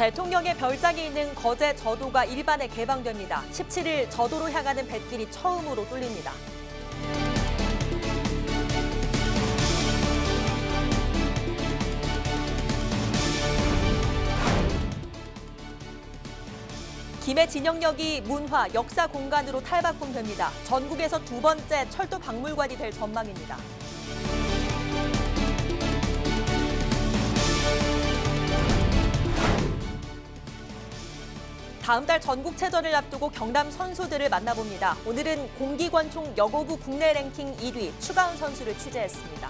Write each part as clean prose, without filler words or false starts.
대통령의 별장이 있는 거제 저도가 일반에 개방됩니다. 17일 저도로 향하는 뱃길이 처음으로 뚫립니다. 김해 진영역이 문화, 역사 공간으로 탈바꿈됩니다. 전국에서 두 번째 철도 박물관이 될 전망입니다. 다음 달 전국체전을 앞두고 경남 선수들을 만나봅니다. 오늘은 공기관총 여고부 국내 랭킹 1위 추가훈 선수를 취재했습니다.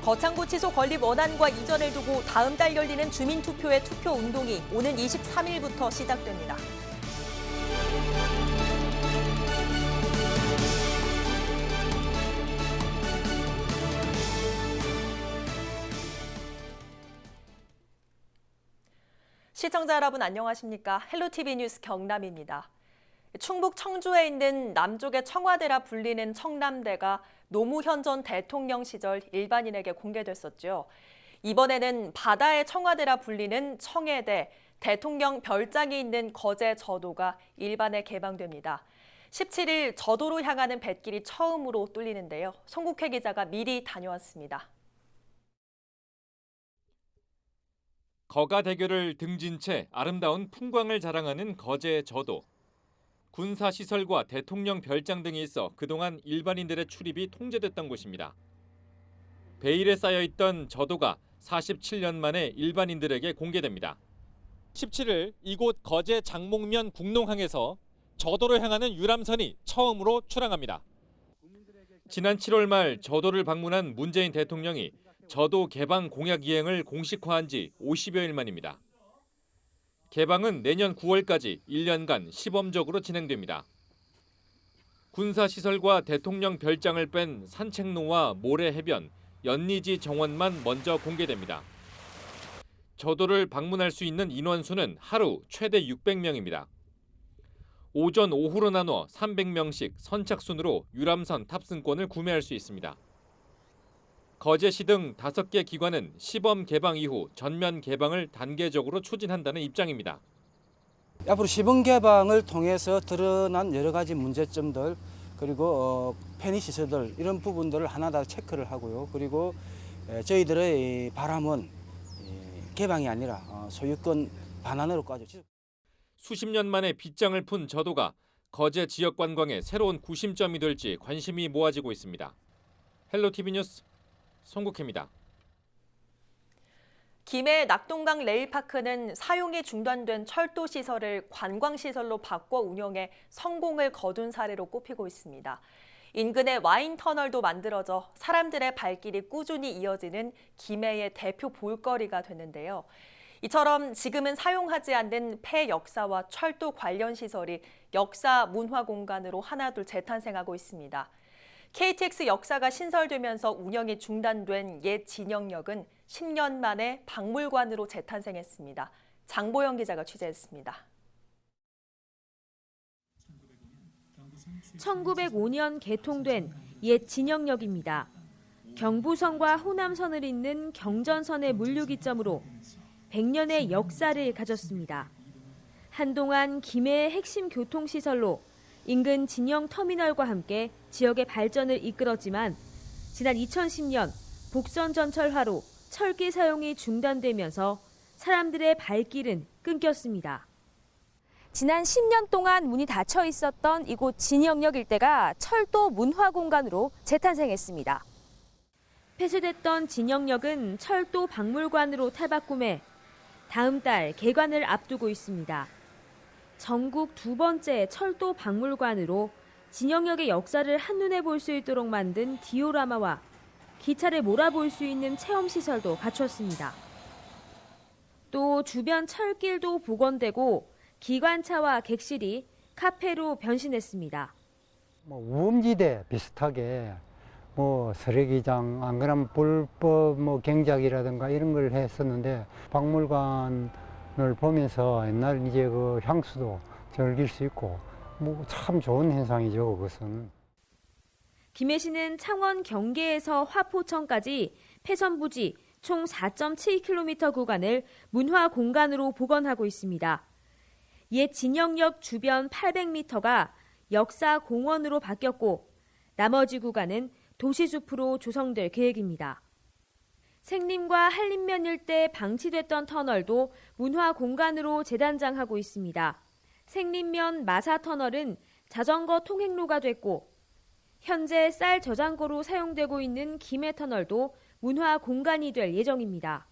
거창구치소 건립 원안과 이전을 두고 다음 달 열리는 주민투표의 투표운동이 오는 23일부터 시작됩니다. 시청자 여러분 안녕하십니까? 헬로티비 뉴스 경남입니다. 충북 청주에 있는 남쪽의 청와대라 불리는 청남대가 노무현 전 대통령 시절 일반인에게 공개됐었죠. 이번에는 바다의 청와대라 불리는 청해대, 대통령 별장이 있는 거제 저도가 일반에 개방됩니다. 17일 저도로 향하는 뱃길이 처음으로 뚫리는데요. 송국회 기자가 미리 다녀왔습니다. 거가대교를 등진 채 아름다운 풍광을 자랑하는 거제 저도. 군사시설과 대통령 별장 등이 있어 그동안 일반인들의 출입이 통제됐던 곳입니다. 베일에 쌓여있던 저도가 47년 만에 일반인들에게 공개됩니다. 17일 이곳 거제 장목면 국농항에서 저도로 향하는 유람선이 처음으로 출항합니다. 지난 7월 말 저도를 방문한 문재인 대통령이 저도 개방 공약 이행을 공식화한 지 50여일 만입니다. 개방은 내년 9월까지 1년간 시범적으로 진행됩니다. 군사시설과 대통령 별장을 뺀 산책로와 모래 해변, 연리지 정원만 먼저 공개됩니다. 저도를 방문할 수 있는 인원수는 하루 최대 600명입니다. 오전, 오후로 나눠 300명씩 선착순으로 유람선 탑승권을 구매할 수 있습니다. 거제시 등 5개 기관은 시범 개방 이후 전면 개방을 단계적으로 추진한다는 입장입니다. 앞으로 시범 개방을 통해서 드러난 여러 가지 문제점들 그리고 편의시설들 이런 부분들을 하나다 체크를 하고요. 그리고 저희들의 바람은 개방이 아니라 소유권 반환으로까지. 수십 년 만에 빗장을 푼 저도가 거제 지역 관광의 새로운 구심점이 될지 관심이 모아지고 있습니다. 헬로티비 뉴스 송국혜입니다. 김해 낙동강 레일파크는 사용이 중단된 철도 시설을 관광시설로 바꿔 운영해 성공을 거둔 사례로 꼽히고 있습니다. 인근에 와인 터널도 만들어져 사람들의 발길이 꾸준히 이어지는 김해의 대표 볼거리가 됐는데요. 이처럼 지금은 사용하지 않는 폐 역사와 철도 관련 시설이 역사 문화 공간으로 하나둘 재탄생하고 있습니다. KTX 역사가 신설되면서 운영이 중단된 옛 진영역은 10년 만에 박물관으로 재탄생했습니다. 장보영 기자가 취재했습니다. 1905년 개통된 옛 진영역입니다. 경부선과 호남선을 잇는 경전선의 물류기점으로 100년의 역사를 가졌습니다. 한동안 김해의 핵심 교통시설로 인근 진영 터미널과 함께 지역의 발전을 이끌었지만 지난 2010년 복선 전철화로 철길 사용이 중단되면서 사람들의 발길은 끊겼습니다. 지난 10년 동안 문이 닫혀 있었던 이곳 진영역 일대가 철도 문화 공간으로 재탄생했습니다. 폐쇄됐던 진영역은 철도 박물관으로 탈바꿈해 다음 달 개관을 앞두고 있습니다. 전국 두 번째 철도 박물관으로 진영역의 역사를 한눈에 볼 수 있도록 만든 디오라마와 기차를 몰아볼 수 있는 체험시설도 갖췄습니다. 또 주변 철길도 복원되고 기관차와 객실이 카페로 변신했습니다. 우음지대 비슷하게 쓰레기장, 안 그러면 불법 경작이라든가 이런 걸 했었는데 박물관을 보면서 옛날 이제 그 향수도 즐길 수 있고 참 좋은 현상이죠, 그것은. 김해시는 창원 경계에서 화포천까지 폐선부지 총 4.7km 구간을 문화 공간으로 복원하고 있습니다. 옛 진영역 주변 800m가 역사 공원으로 바뀌었고 나머지 구간은 도시숲으로 조성될 계획입니다. 생림과 한림면 일대 방치됐던 터널도 문화 공간으로 재단장하고 있습니다. 생림면 마사터널은 자전거 통행로가 됐고 현재 쌀 저장고로 사용되고 있는 김해터널도 문화 공간이 될 예정입니다.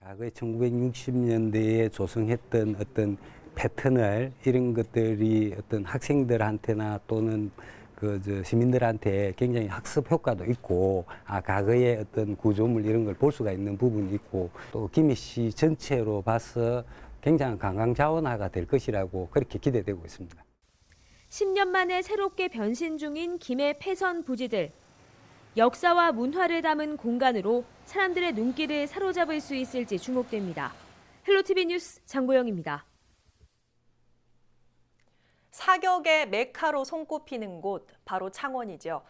과거에 1960년대에 조성했던 어떤 패턴을 이런 것들이 어떤 학생들한테나 또는 시민들한테 굉장히 학습 효과도 있고 과거의 어떤 구조물 이런 걸 볼 수가 있는 부분이 있고 또 김해시 전체로 봐서 굉장한 관광 자원화가 될 것이라고 그렇게 기대되고 있습니다. 10년 만에 새롭게 변신 중인 김해 폐선 부지들. 역사와 문화를 담은 공간으로 사람들의 눈길을 사로잡을 수 있을지 주목됩니다. 헬로티비 뉴스 장보영입니다. 사격의 메카로 손꼽히는 곳, 바로 창원이죠.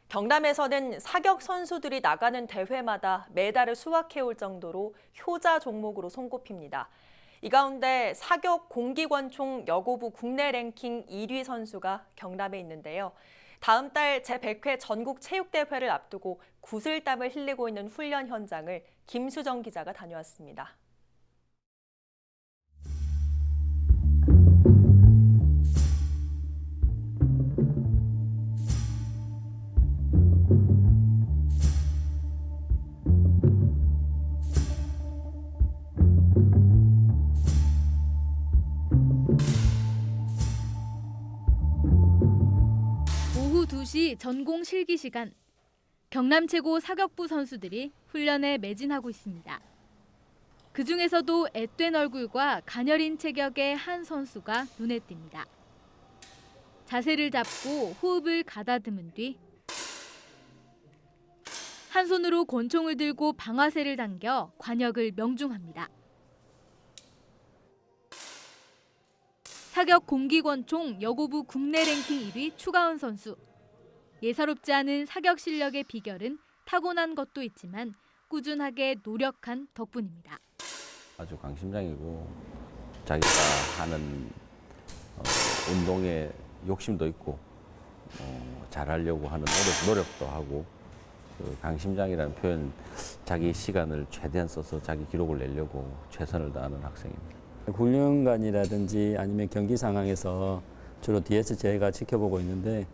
경남에서는 사격 선수들이 나가는 대회마다 메달을 수확해올 정도로 효자 종목으로 손꼽힙니다. 이 가운데 사격 공기권총 여고부 국내 랭킹 1위 선수가 경남에 있는데요. 다음 달 제100회 전국체육대회를 앞두고 구슬땀을 흘리고 있는 훈련 현장을 김수정 기자가 다녀왔습니다. 오후 2시 전공 실기 시간. 경남 최고 사격부 선수들이 훈련에 매진하고 있습니다. 그중에서도 앳된 얼굴과 가녀린 체격의 한 선수가 눈에 띕니다. 자세를 잡고 호흡을 가다듬은 뒤 한 손으로 권총을 들고 방아쇠를 당겨 관역을 명중합니다. 사격 공기권총 여고부 국내 랭킹 1위 추가은 선수. 예사롭지 않은 사격 실력의 비결은 타고난 것도 있지만 꾸준하게 노력한 덕분입니다. 아주 강심장이고 자기가 하는 운동에 욕심도 있고 잘하려고 하는 노력도 하고 강심장이라는 표현, 자기 시간을 최대한 써서 자기 기록을 내려고 최선을 다하는 학생입니다. 훈련관이라든지 아니면 경기 상황에서 주로 뒤에서 제가 지켜보고 있는데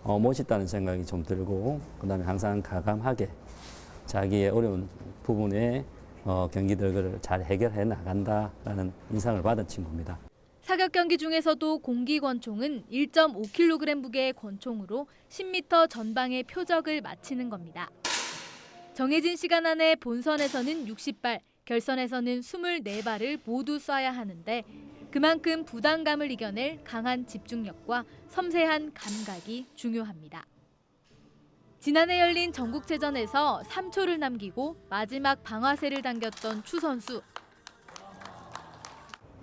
멋있다는 생각이 좀 들고 그다음에 항상 가감하게 자기의 어려운 부분에 경기들을 잘 해결해 나간다라는 인상을 받은 친구입니다. 사격 경기 중에서도 공기권총은 1.5kg 무게의 권총으로 10m 전방의 표적을 맞히는 겁니다. 정해진 시간 안에 본선에서는 60발, 결선에서는 24발을 모두 쏴야 하는데 그만큼 부담감을 이겨낼 강한 집중력과 섬세한 감각이 중요합니다. 지난해 열린 전국체전에서 3초를 남기고 마지막 방아쇠를 당겼던 추 선수.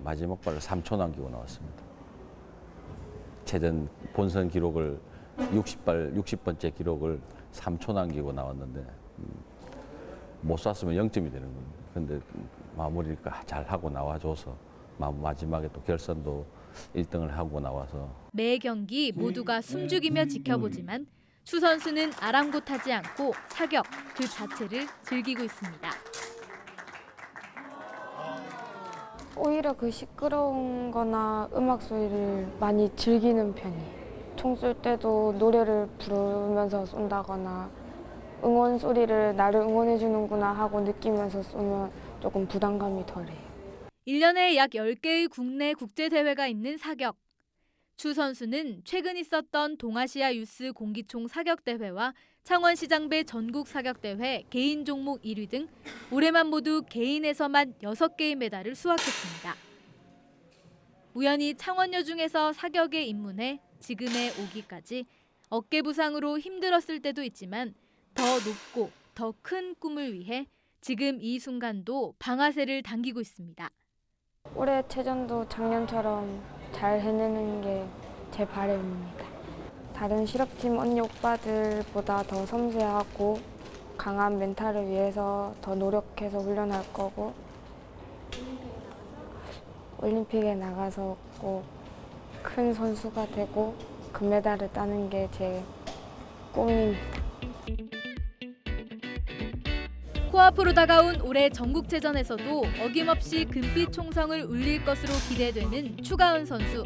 마지막 발을 3초 남기고 나왔습니다. 체전 본선 기록을 60번째 기록을 3초 남기고 나왔는데 못 쐈으면 0점이 되는 겁니다. 근데 마무리를 잘 하고 나와줘서 마지막에 또 결선도 1등을 하고 나와서 매 경기 모두가 숨죽이며 지켜보지만 추 선수는 아랑곳하지 않고 사격 그 자체를 즐기고 있습니다. 오히려 그 시끄러운 거나 음악 소리를 많이 즐기는 편이에요. 총 쏠 때도 노래를 부르면서 쏜다거나 응원 소리를 나를 응원해 주는구나 하고 느끼면서 쏘면 조금 부담감이 덜해요. 1년에 약 10개의 국내 국제대회가 있는 사격. 추 선수는 최근 있었던 동아시아 유스 공기총 사격대회와 창원시장배 전국사격대회 개인 종목 1위 등 올해만 모두 개인에서만 6개의 메달을 수확했습니다. 우연히 창원여중에서 사격에 입문해 지금에 오기까지 어깨 부상으로 힘들었을 때도 있지만 더 높고 더 큰 꿈을 위해 지금 이 순간도 방아쇠를 당기고 있습니다. 올해 체전도 작년처럼 잘 해내는 게 제 바람입니다. 다른 실업팀 언니 오빠들보다 더 섬세하고 강한 멘탈을 위해서 더 노력해서 훈련할 거고 올림픽에 나가서 꼭 큰 선수가 되고 금메달을 따는 게 제 꿈입니다. 코앞으로 다가온 올해 전국체전에서도 어김없이 금빛 총성을 울릴 것으로 기대되는 추가은 선수.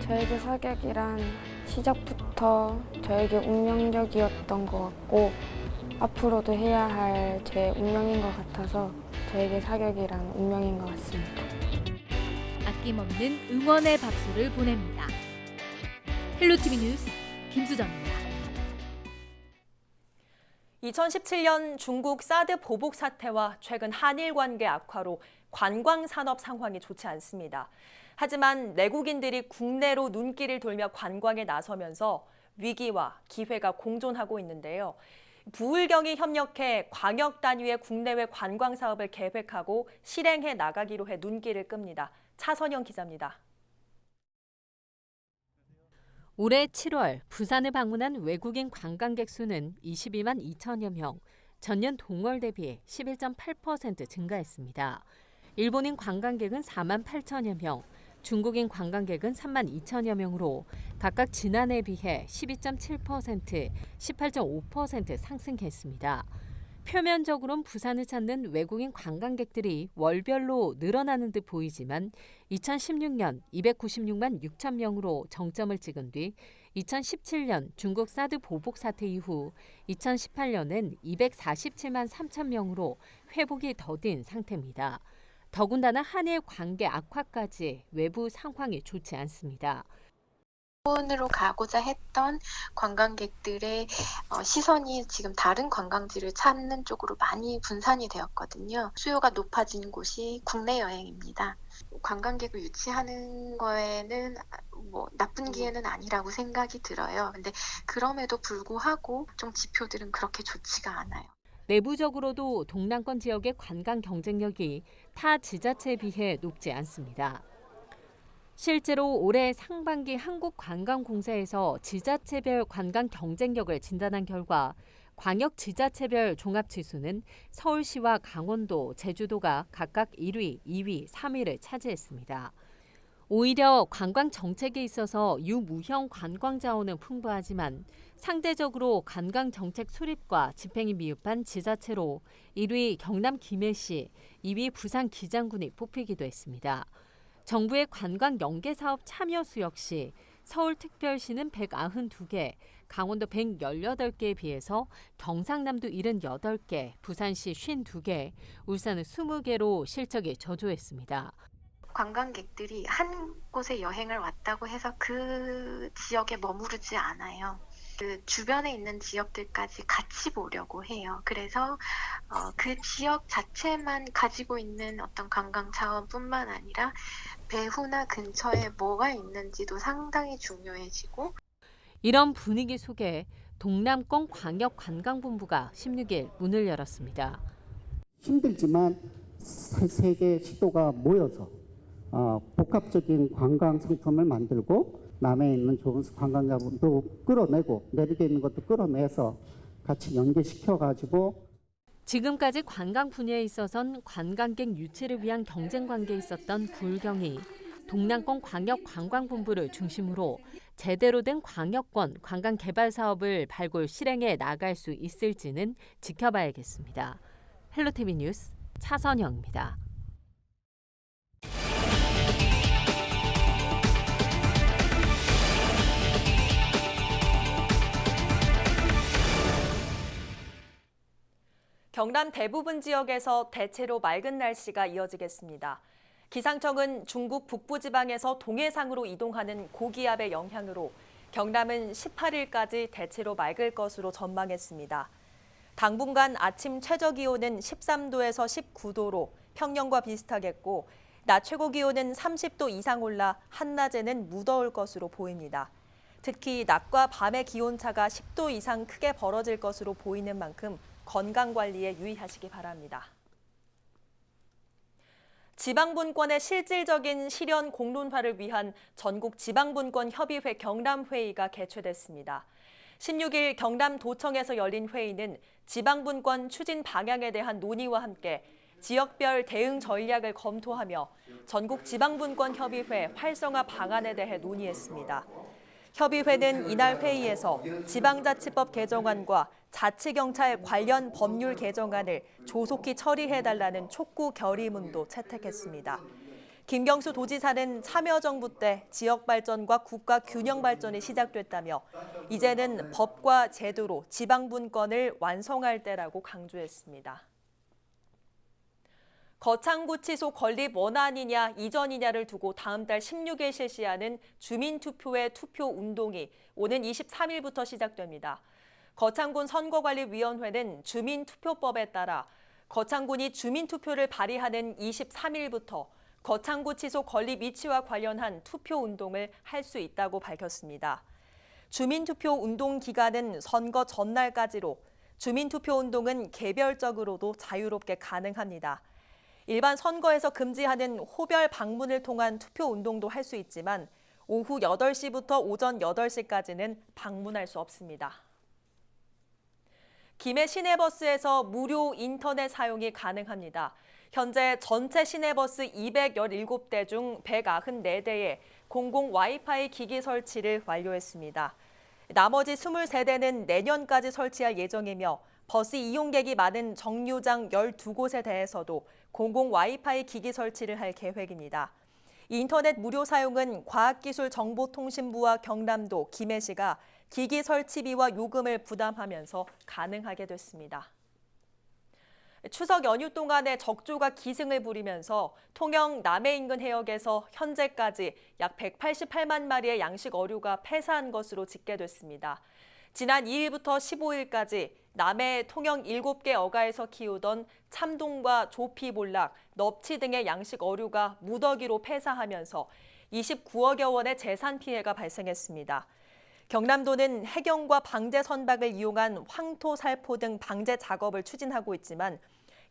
저에게 사격이란 시작부터 저에게 운명적이었던 것 같고 앞으로도 해야 할 제 운명인 것 같아서 저에게 사격이란 운명인 것 같습니다. 아낌없는 응원의 박수를 보냅니다. 헬로티비 뉴스 김수정입니다. 2017년 중국 사드 보복 사태와 최근 한일 관계 악화로 관광 산업 상황이 좋지 않습니다. 하지만 내국인들이 국내로 눈길을 돌며 관광에 나서면서 위기와 기회가 공존하고 있는데요. 부울경이 협력해 광역 단위의 국내외 관광 사업을 계획하고 실행해 나가기로 해 눈길을 끕니다. 차선영 기자입니다. 올해 7월 부산을 방문한 외국인 관광객 수는 22만 2천여 명, 전년 동월 대비 11.8% 증가했습니다. 일본인 관광객은 4만 8천여 명, 중국인 관광객은 3만 2천여 명으로 각각 지난해에 비해 12.7%, 18.5% 상승했습니다. 표면적으로는 부산을 찾는 외국인 관광객들이 월별로 늘어나는 듯 보이지만 2016년 296만 6천 명으로 정점을 찍은 뒤 2017년 중국 사드 보복 사태 이후 2018년엔 247만 3천 명으로 회복이 더딘 상태입니다. 더군다나 한일 관계 악화까지 외부 상황이 좋지 않습니다. 일본으로 가고자 했던 관광객들의 시선이 지금 다른 관광지를 찾는 쪽으로 많이 분산이 되었거든요. 수요가 높아진 곳이 국내 여행입니다. 관광객을 유치하는 거에는 뭐 나쁜 기회는 아니라고 생각이 들어요. 근데 그럼에도 불구하고 좀 지표들은 그렇게 좋지가 않아요. 내부적으로도 동남권 지역의 관광 경쟁력이 타 지자체에 비해 높지 않습니다. 실제로 올해 상반기 한국관광공사에서 지자체별 관광 경쟁력을 진단한 결과 광역 지자체별 종합지수는 서울시와 강원도, 제주도가 각각 1위, 2위, 3위를 차지했습니다. 오히려 관광 정책에 있어서 유무형 관광 자원은 풍부하지만 상대적으로 관광 정책 수립과 집행이 미흡한 지자체로 1위 경남 김해시, 2위 부산 기장군이 뽑히기도 했습니다. 정부의 관광 연계 사업 참여 수 역시 서울특별시는 192개, 강원도 118개에 비해서 경상남도 78개, 부산시 52개, 울산은 20개로 실적이 저조했습니다. 관광객들이 한 곳에 여행을 왔다고 해서 그 지역에 머무르지 않아요. 그 주변에 있는 지역들까지 같이 보려고 해요. 그래서 그 지역 자체만 가지고 있는 어떤 관광 자원뿐만 아니라 배후나 근처에 뭐가 있는지도 상당히 중요해지고 이런 분위기 속에 동남권 광역관광본부가 16일 문을 열었습니다. 힘들지만 세 개 시도가 모여서 복합적인 관광 상품을 만들고 남해에 있는 좋은 관광 자본도 끌어내고 내륙에 있는 것도 끌어내서 같이 연계시켜가지고 지금까지 관광 분야에 있어선 관광객 유치를 위한 경쟁 관계에 있었던 부울경이 동남권 광역관광본부를 중심으로 제대로 된 광역권 관광 개발 사업을 발굴 실행해 나갈 수 있을지는 지켜봐야겠습니다. 헬로티비 뉴스 차선영입니다. 경남 대부분 지역에서 대체로 맑은 날씨가 이어지겠습니다. 기상청은 중국 북부지방에서 동해상으로 이동하는 고기압의 영향으로 경남은 18일까지 대체로 맑을 것으로 전망했습니다. 당분간 아침 최저기온은 13도에서 19도로 평년과 비슷하겠고 낮 최고기온은 30도 이상 올라 한낮에는 무더울 것으로 보입니다. 특히 낮과 밤의 기온차가 10도 이상 크게 벌어질 것으로 보이는 만큼 건강관리에 유의하시기 바랍니다. 지방분권의 실질적인 실현 공론화를 위한 전국 지방분권 협의회 경남회의가 개최됐습니다. 16일 경남도청에서 열린 회의는 지방분권 추진 방향에 대한 논의와 함께 지역별 대응 전략을 검토하며 전국 지방분권 협의회 활성화 방안에 대해 논의했습니다. 협의회는 이날 회의에서 지방자치법 개정안과 자치경찰 관련 법률 개정안을 조속히 처리해달라는 촉구 결의문도 채택했습니다. 김경수 도지사는 참여정부 때 지역 발전과 국가 균형 발전이 시작됐다며 이제는 법과 제도로 지방분권을 완성할 때라고 강조했습니다. 거창구치소 건립 원안이냐 이전이냐를 두고 다음 달 16일 실시하는 주민투표의 투표운동이 오는 23일부터 시작됩니다. 거창군 선거관리위원회는 주민투표법에 따라 거창군이 주민투표를 발의하는 23일부터 거창구치소 건립 이치와 관련한 투표운동을 할 수 있다고 밝혔습니다. 주민투표운동 기간은 선거 전날까지로 주민투표운동은 개별적으로도 자유롭게 가능합니다. 일반 선거에서 금지하는 호별 방문을 통한 투표운동도 할 수 있지만 오후 8시부터 오전 8시까지는 방문할 수 없습니다. 김해 시내버스에서 무료 인터넷 사용이 가능합니다. 현재 전체 시내버스 217대 중 194대에 공공 와이파이 기기 설치를 완료했습니다. 나머지 23대는 내년까지 설치할 예정이며 버스 이용객이 많은 정류장 12곳에 대해서도 공공 와이파이 기기 설치를 할 계획입니다. 인터넷 무료 사용은 과학기술정보통신부와 경남도, 김해시가 기기 설치비와 요금을 부담하면서 가능하게 됐습니다. 추석 연휴 동안에 적조가 기승을 부리면서 통영 남해 인근 해역에서 현재까지 약 188만 마리의 양식 어류가 폐사한 것으로 집계됐습니다. 지난 2일부터 15일까지 남해 통영 7개 어가에서 키우던 참돔과 조피볼락, 넙치 등의 양식 어류가 무더기로 폐사하면서 29억여 원의 재산 피해가 발생했습니다. 경남도는 해경과 방제 선박을 이용한 황토, 살포 등 방제 작업을 추진하고 있지만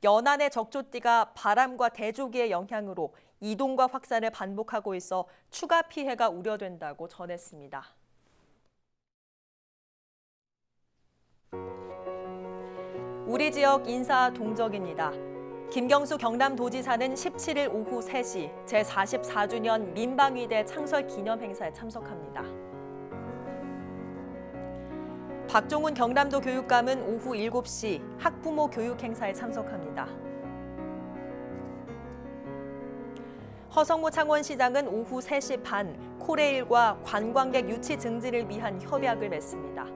연안의 적조띠가 바람과 대조기의 영향으로 이동과 확산을 반복하고 있어 추가 피해가 우려된다고 전했습니다. 우리 지역 인사 동정입니다. 김경수 경남도지사는 17일 오후 3시 제44주년 민방위대 창설 기념 행사에 참석합니다. 박종훈 경남도 교육감은 오후 7시 학부모 교육 행사에 참석합니다. 허성무 창원시장은 오후 3시 반 코레일과 관광객 유치 증진을 위한 협약을 맺습니다.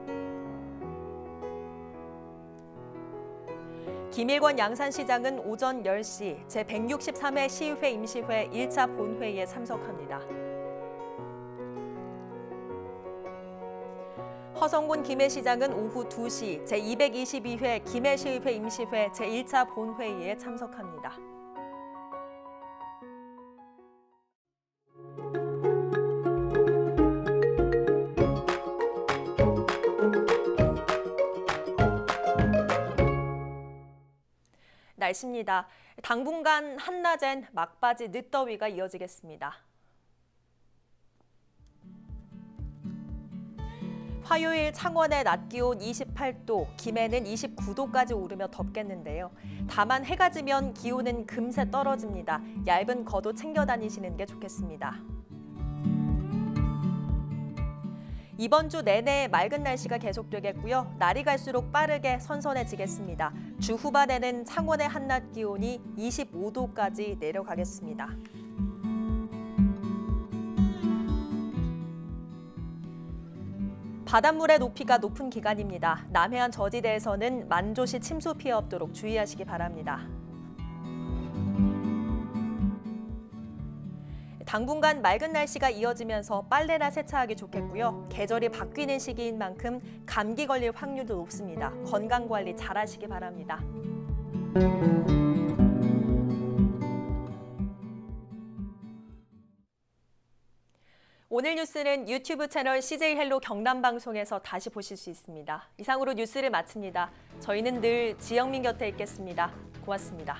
김일권 양산시장은 오전 10시 제163회 시의회 임시회 1차 본회의에 참석합니다. 허성군 김해시장은 오후 2시 제222회 김해시의회 임시회 제1차 본회의에 참석합니다. 날씨입니다. 당분간 한낮엔 막바지 늦더위가 이어지겠습니다. 화요일 창원의 낮 기온 28도, 김해는 29도까지 오르며 덥겠는데요. 다만 해가 지면 기온은 금세 떨어집니다. 얇은 겉옷 챙겨 다니시는 게 좋겠습니다. 이번 주 내내 맑은 날씨가 계속되겠고요. 날이 갈수록 빠르게 선선해지겠습니다. 주 후반에는 창원의 한낮 기온이 25도까지 내려가겠습니다. 바닷물의 높이가 높은 기간입니다. 남해안 저지대에서는 만조시 침수 피해 없도록 주의하시기 바랍니다. 당분간 맑은 날씨가 이어지면서 빨래나 세차하기 좋겠고요. 계절이 바뀌는 시기인 만큼 감기 걸릴 확률도 높습니다. 건강관리 잘하시기 바랍니다. 오늘 뉴스는 유튜브 채널 CJ 헬로 경남방송에서 다시 보실 수 있습니다. 이상으로 뉴스를 마칩니다. 저희는 늘 지영민 곁에 있겠습니다. 고맙습니다.